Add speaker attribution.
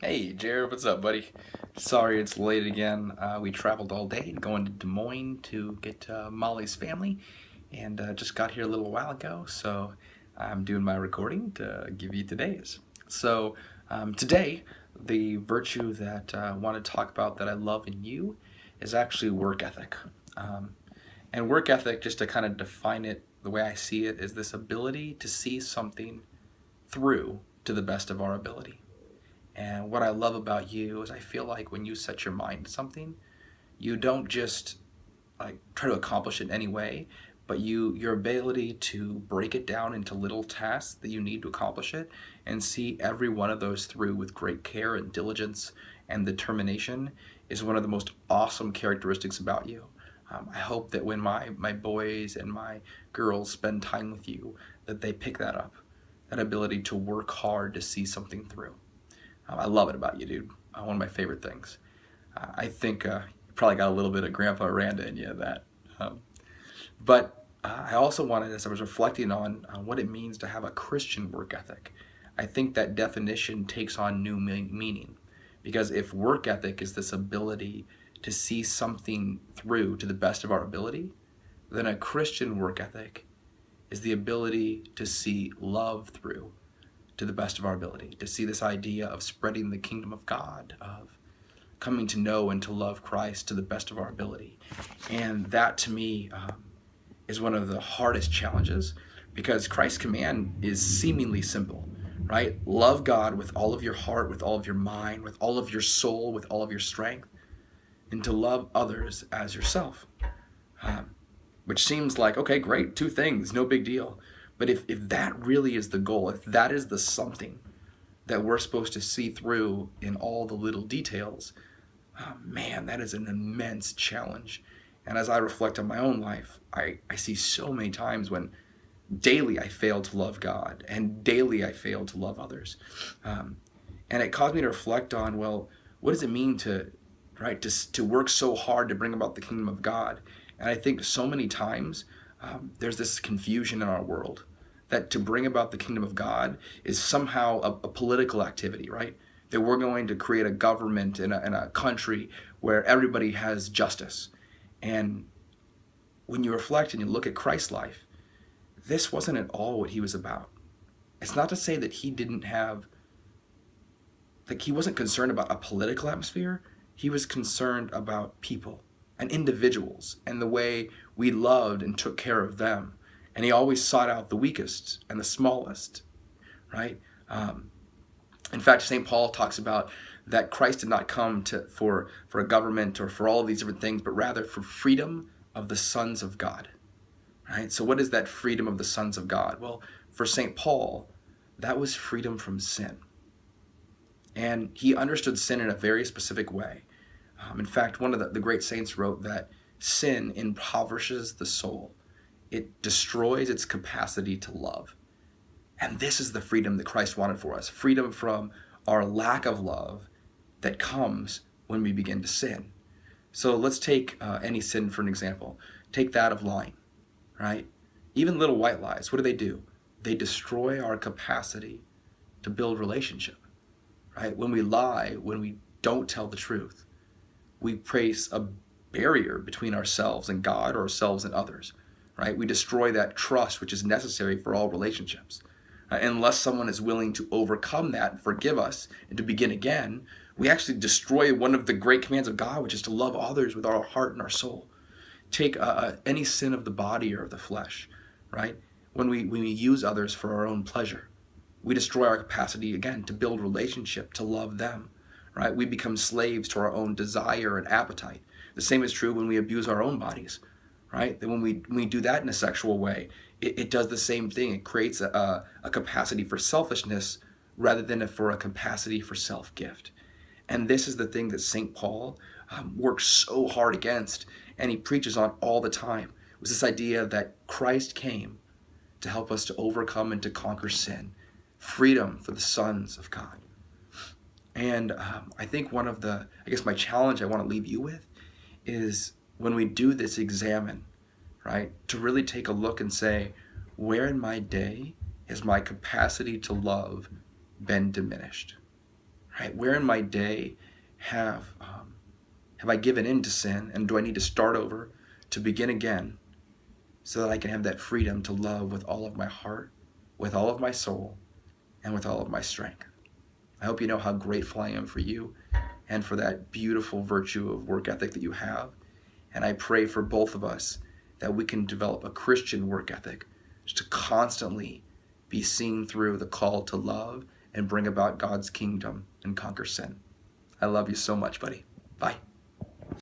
Speaker 1: Hey, Jared, what's up, buddy? Sorry it's late again. We traveled all day going to Des Moines to get Molly's family and just got here a little while ago, so I'm doing my recording to give you today's. Today, the virtue that I want to talk about that I love in you is actually work ethic. Um, and work ethic, just to kind of define it the way I see it, is this ability to see something through to the best of our ability. And what I love about you is I feel like when you set your mind to something, you don't just like try to accomplish it in any way, but your ability to break it down into little tasks that you need to accomplish it and see every one of those through with great care and diligence and determination is one of the most awesome characteristics about you. I hope that when my boys and my girls spend time with you, that they pick that up, that ability to work hard to see something through. I love it about you, dude. One of my favorite things. I think you probably got a little bit of Grandpa Randa in you, that. But I also wanted, as I was reflecting on what it means to have a Christian work ethic, I think that definition takes on new meaning. Because if work ethic is this ability to see something through to the best of our ability, then a Christian work ethic is the ability to see love through to the best of our ability, to see this idea of spreading the kingdom of God, of coming to know and to love Christ to the best of our ability. And that to me is one of the hardest challenges because Christ's command is seemingly simple, right? Love God with all of your heart, with all of your mind, with all of your soul, with all of your strength, and to love others as yourself. Um, which seems like, okay, great, two things, no big deal. But if that really is the goal, if that is the something that we're supposed to see through in all the little details, oh man, that is an immense challenge. And as I reflect on my own life, I see so many times when daily I fail to love God and daily I fail to love others. Um, and it caused me to reflect on, well, what does it mean to, right, to work so hard to bring about the kingdom of God? And I think so many times there's this confusion in our world that to bring about the kingdom of God is somehow a political activity, right? That we're going to create a government in a country where everybody has justice. And when you reflect and you look at Christ's life, this wasn't at all what he was about. It's not to say that he didn't have, like, he wasn't concerned about a political atmosphere. He was concerned about people and individuals and the way we loved and took care of them. And he always sought out the weakest and the smallest, right? Um, in fact, St. Paul talks about that Christ did not come for a government or for all of these different things, but rather for freedom of the sons of God, right? So what is that freedom of the sons of God? Well, for St. Paul, that was freedom from sin. And he understood sin in a very specific way. In fact, one of the great saints wrote that sin impoverishes the soul. It destroys its capacity to love. And this is the freedom that Christ wanted for us, freedom from our lack of love that comes when we begin to sin. So let's take any sin for an example. Take that of lying, right? Even little white lies, what do? They destroy our capacity to build relationship, right? When we lie, when we don't tell the truth, we place a barrier between ourselves and God or ourselves and others, right? We destroy that trust which is necessary for all relationships. Unless someone is willing to overcome that and forgive us and to begin again, we actually destroy one of the great commands of God, which is to love others with our heart and our soul. Take any sin of the body or of the flesh, right? When we use others for our own pleasure, we destroy our capacity again to build relationship, to love them, right? We become slaves to our own desire and appetite. The same is true when we abuse our own bodies, right? That when we do that in a sexual way, it does the same thing. It creates a capacity for selfishness rather than for a capacity for self-gift. And this is the thing that St. Paul works so hard against, and he preaches on all the time, was this idea that Christ came to help us to overcome and to conquer sin, freedom for the sons of God. And I think I guess my challenge I want to leave you with is when we do this examine, right, to really take a look and say, where in my day has my capacity to love been diminished? right? Where in my day have I given in to sin, and do I need to start over to begin again so that I can have that freedom to love with all of my heart, with all of my soul, and with all of my strength? I hope you know how grateful I am for you and for that beautiful virtue of work ethic that you have. And I pray for both of us that we can develop a Christian work ethic just to constantly be seen through the call to love and bring about God's kingdom and conquer sin. I love you so much, buddy. Bye.